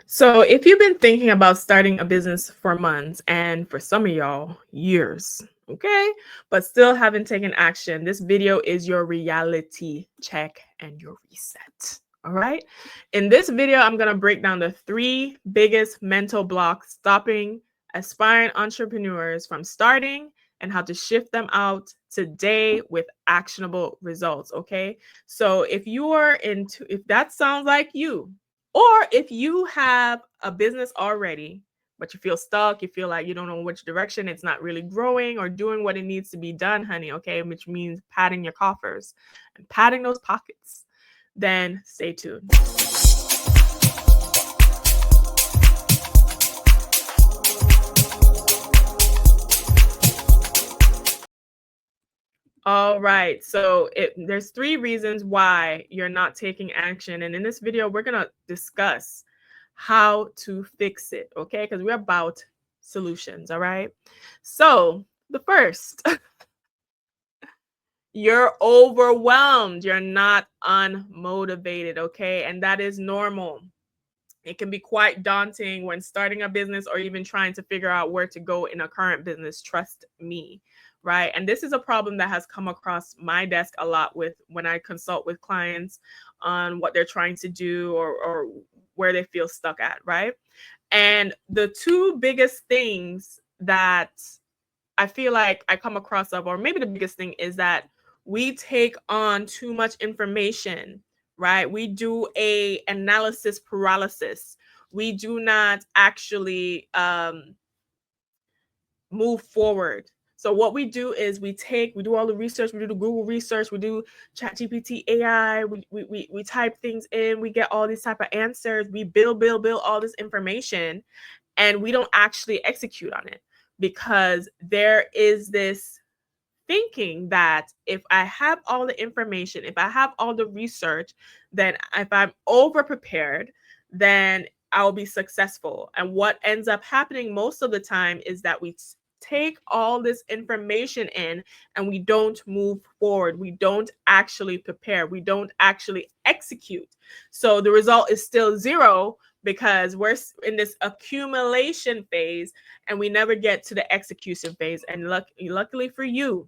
So, if you've been thinking about starting a business for months and for some of y'all, years, okay, but still haven't taken action, this video is your reality check and your reset. All right. In this video, I'm going to break down the three biggest mental blocks stopping aspiring entrepreneurs from starting and how to shift them out today with actionable results. Okay. So, if that sounds like you, or if you have a business already, but you feel stuck, you feel like you don't know which direction, it's not really growing or doing what it needs to be done, honey, okay, which means padding your coffers and padding those pockets, then stay tuned. All right. So there's three reasons why you're not taking action. And in this video, we're going to discuss how to fix it. Okay. Because we're about solutions. All right. So the first, you're overwhelmed. You're not unmotivated. Okay. And that is normal. It can be quite daunting when starting a business or even trying to figure out where to go in a current business. Trust me. Right. And this is a problem that has come across my desk a lot with when I consult with clients on what they're trying to do or where they feel stuck at. Right. And the two biggest things that I feel like I come across or maybe the biggest thing is that we take on too much information, right? We do a analysis paralysis. We do not actually move forward. So what we do is we do all the research, we do the Google research, we do ChatGPT AI, we type things in, we get all these type of answers, we build all this information, and we don't actually execute on it because there is this thinking that if I have all the information, if I have all the research, then if I'm over prepared, then I'll be successful. And what ends up happening most of the time is that we take all this information in and we don't move forward. We don't actually prepare. We don't actually execute. So the result is still zero because we're in this accumulation phase and we never get to the execution phase. And luckily for you,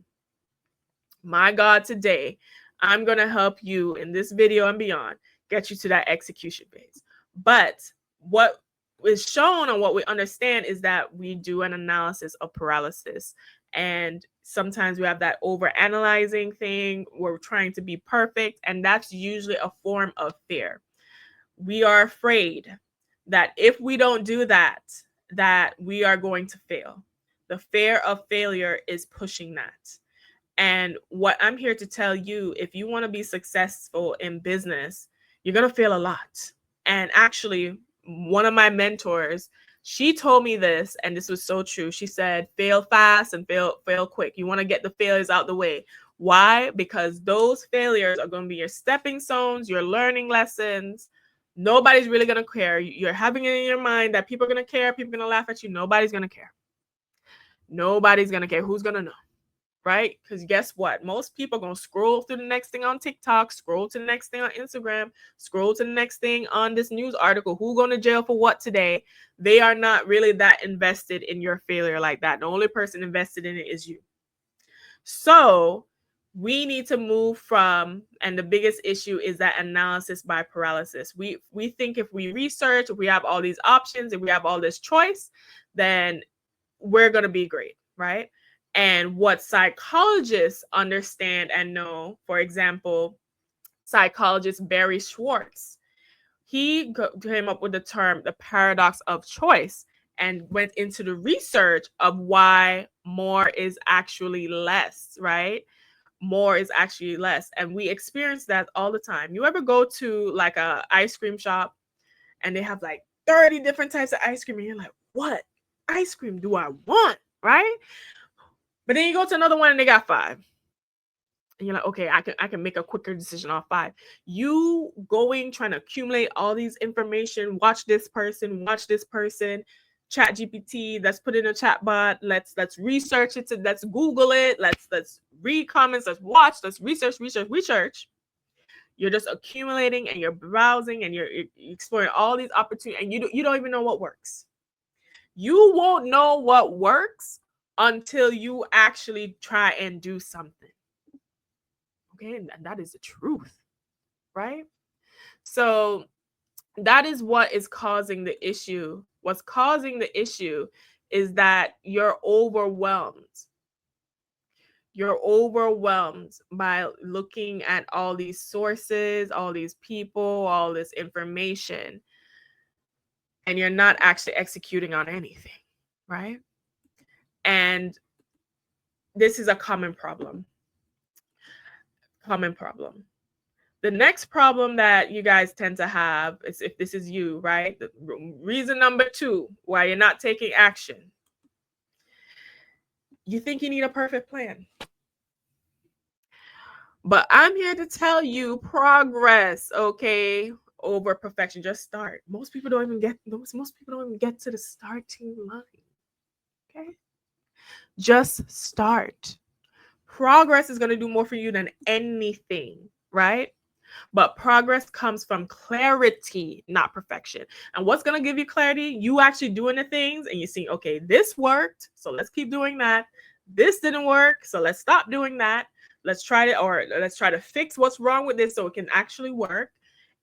my God, today, I'm going to help you in this video and beyond get you to that execution phase. But what is shown and what we understand is that we do an analysis of paralysis. And sometimes we have that over analyzing thing. We're trying to be perfect. And that's usually a form of fear. We are afraid that if we don't do that, that we are going to fail. The fear of failure is pushing that. And what I'm here to tell you, if you want to be successful in business, you're going to fail a lot. And actually, one of my mentors, she told me this, and this was so true. She said, fail fast and fail quick. You want to get the failures out the way. Why? Because those failures are going to be your stepping stones, your learning lessons. Nobody's really going to care. You're having it in your mind that people are going to care. People are going to laugh at you. Nobody's going to care. Nobody's going to care. Who's going to know? Right? Because guess what? Most people are going to scroll through the next thing on TikTok, scroll to the next thing on Instagram, scroll to the next thing on this news article. Who going to jail for what today? They are not really that invested in your failure like that. The only person invested in it is you. So we need to move from, and the biggest issue is that analysis by paralysis. We think if we research, if we have all these options, if we have all this choice, then we're going to be great, right? And what psychologists understand and know, for example, psychologist Barry Schwartz, he came up with the term the paradox of choice and went into the research of why more is actually less, right? More is actually less. And we experience that all the time. You ever go to like a ice cream shop and they have like 30 different types of ice cream and you're like, what ice cream do I want, right? But then you go to another one and they got 5. And you're like, okay, I can make a quicker decision off 5. You going, trying to accumulate all these information, watch this person, chat GPT, let's put in a chat bot, let's research it, let's Google it, let's read comments, let's watch, let's research. You're just accumulating and you're browsing and you're exploring all these opportunities, and you don't even know what works. You won't know what works until you actually try and do something. Okay, and that is the truth, right? So that is what is causing the issue. What's causing the issue is that you're overwhelmed. You're overwhelmed by looking at all these sources, all these people, all this information, and you're not actually executing on anything, right? And this is a common problem. Common problem. The next problem that you guys tend to have is, if this is you, right? The reason number 2 why you're not taking action. You think you need a perfect plan. But I'm here to tell you progress, okay, over perfection. Just start. Most people don't even get to the starting line. Okay? Just start. Progress is going to do more for you than anything, right? But progress comes from clarity, not perfection. And what's going to give you clarity? You actually doing the things and you see, okay, this worked, so let's keep doing that. This didn't work, so let's stop doing that. Let's try to fix what's wrong with this so it can actually work.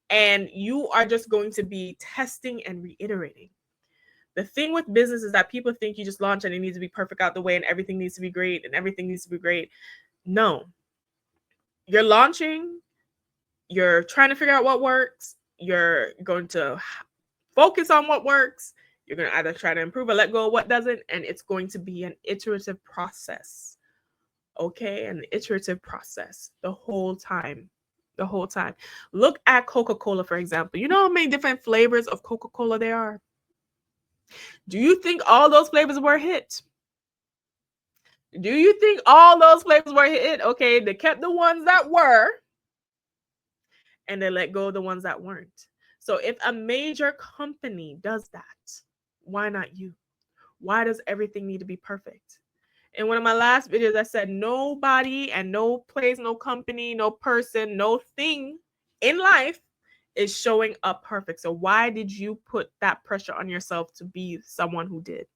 And you are just going to be testing and reiterating. The thing with business is that people think you just launch and it needs to be perfect out the way and everything needs to be great and everything needs to be great. No. You're launching, you're trying to figure out what works, you're going to focus on what works, you're going to either try to improve or let go of what doesn't, and it's going to be an iterative process. Okay? An iterative process the whole time. The whole time. Look at Coca-Cola, for example. You know how many different flavors of Coca-Cola there are? Do you think all those flavors were a hit? Do you think all those flavors were a hit? Okay, they kept the ones that were, and they let go of the ones that weren't. So if a major company does that, why not you? Why does everything need to be perfect? In one of my last videos, I said nobody and no place, no company, no person, no thing in life is showing up perfect. So why did you put that pressure on yourself to be someone who did?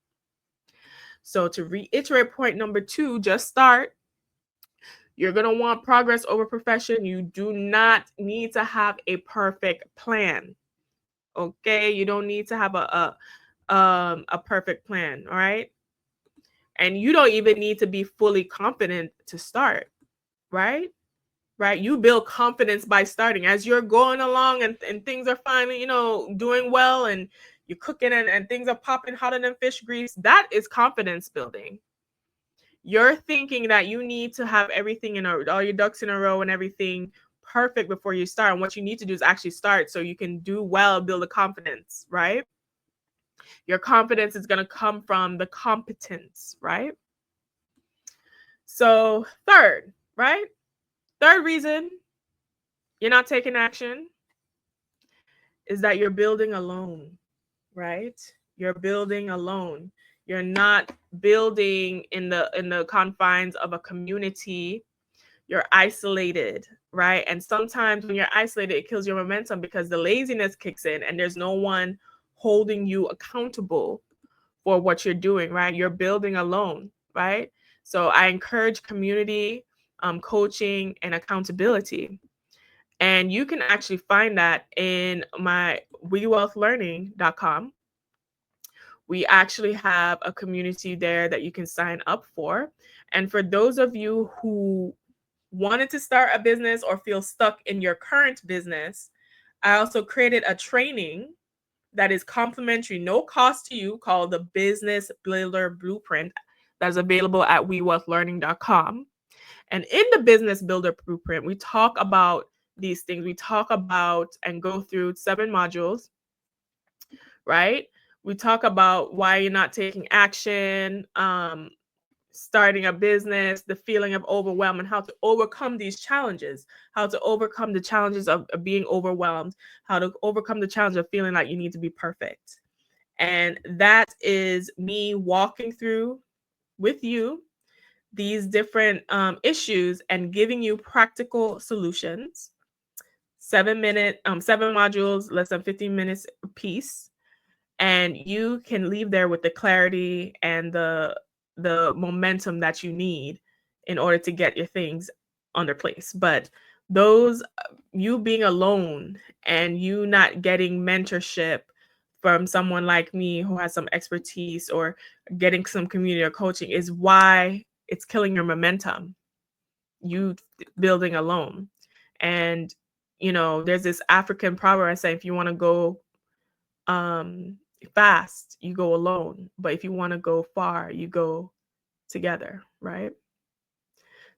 So to reiterate point number 2, just start. You're going to want progress over perfection. You do not need to have a perfect plan. Okay? You don't need to have a perfect plan, all right? And you don't even need to be fully confident to start, right? Right? You build confidence by starting. As you're going along and things are finally, doing well and you're cooking and things are popping hotter than fish grease, that is confidence building. You're thinking that you need to have everything all your ducks in a row and everything perfect before you start. And what you need to do is actually start so you can do well, build a confidence, right? Your confidence is going to come from the competence, right? So third reason you're not taking action is that you're building alone, right? You're building alone. You're not building in the confines of a community. You're isolated, right? And sometimes when you're isolated, it kills your momentum because the laziness kicks in and there's no one holding you accountable for what you're doing, right? You're building alone, right? So I encourage community, coaching, and accountability. And you can actually find that in my wewealthlearning.com. We actually have a community there that you can sign up for. And for those of you who wanted to start a business or feel stuck in your current business, I also created a training that is complimentary, no cost to you, called the Business Builder Blueprint, that is available at wewealthlearning.com. And in the Business Builder Blueprint, we talk about these things. We talk about and go through 7 modules, right? We talk about why you're not taking action, starting a business, the feeling of overwhelm, and how to overcome these challenges, how to overcome the challenges of being overwhelmed, how to overcome the challenge of feeling like you need to be perfect. And that is me walking through with you these different issues and giving you practical solutions 7 modules, less than 15 minutes a piece. And you can leave there with the clarity and the momentum that you need in order to get your things under place. But those you being alone and you not getting mentorship from someone like me who has some expertise or getting some community or coaching is why it's killing your momentum. You building alone. And there's this African proverb I say, if you want to go fast, you go alone, but if you want to go far, you go together, right?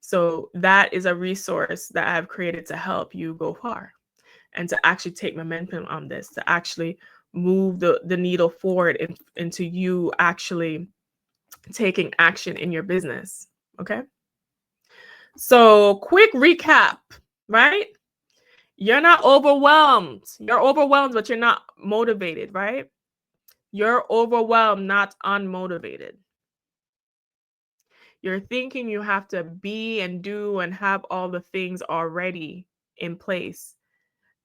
So that is a resource that I've created to help you go far and to actually take momentum on this, to actually move the needle forward into you actually taking action in your business. Okay. So quick recap, right? You're not overwhelmed. You're overwhelmed, but you're not motivated, right? You're overwhelmed, not unmotivated. You're thinking you have to be and do and have all the things already in place.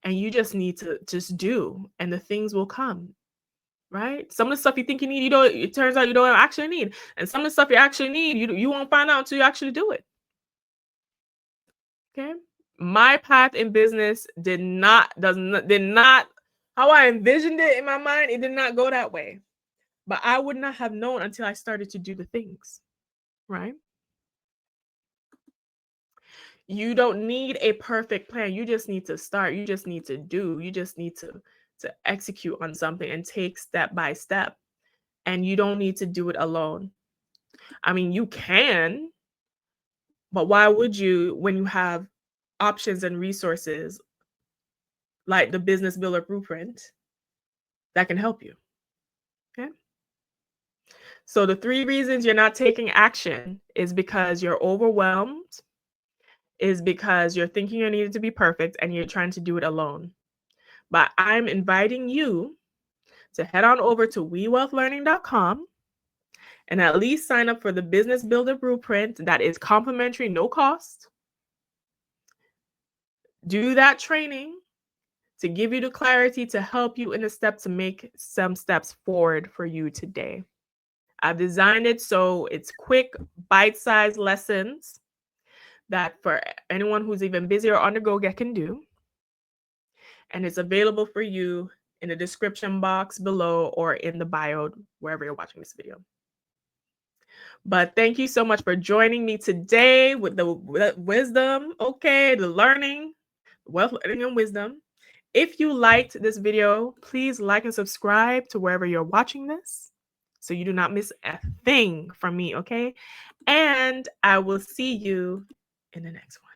And you just need to just do, and the things will come, right? Some of the stuff you think you need, it turns out you don't actually need. And some of the stuff you actually need, you won't find out until you actually do it. Okay. My path in business did not how I envisioned it in my mind, it did not go that way. But I would not have known until I started to do the things, right? You don't need a perfect plan. You just need to start. You just need to do. You just need to execute on something and take step by step. And you don't need to do it alone. I mean, you can, but why would you when you have options and resources like the Business Builder Blueprint that can help you? Okay. So the 3 reasons you're not taking action is because you're overwhelmed, is because you're thinking you need it to be perfect and you're trying to do it alone. But I'm inviting you to head on over to wewealthlearning.com and at least sign up for the Business Builder Blueprint that is complimentary, no cost. Do that training to give you the clarity to help you in a step to make some steps forward for you today. I've designed it so it's quick, bite-sized lessons that for anyone who's even busy or on the go can do. And it's available for you in the description box below or in the bio, wherever you're watching this video. But thank you so much for joining me today with the wisdom, okay, the learning, wealth, learning, and wisdom. If you liked this video, please like and subscribe to wherever you're watching this so you do not miss a thing from me, okay? And I will see you in the next one.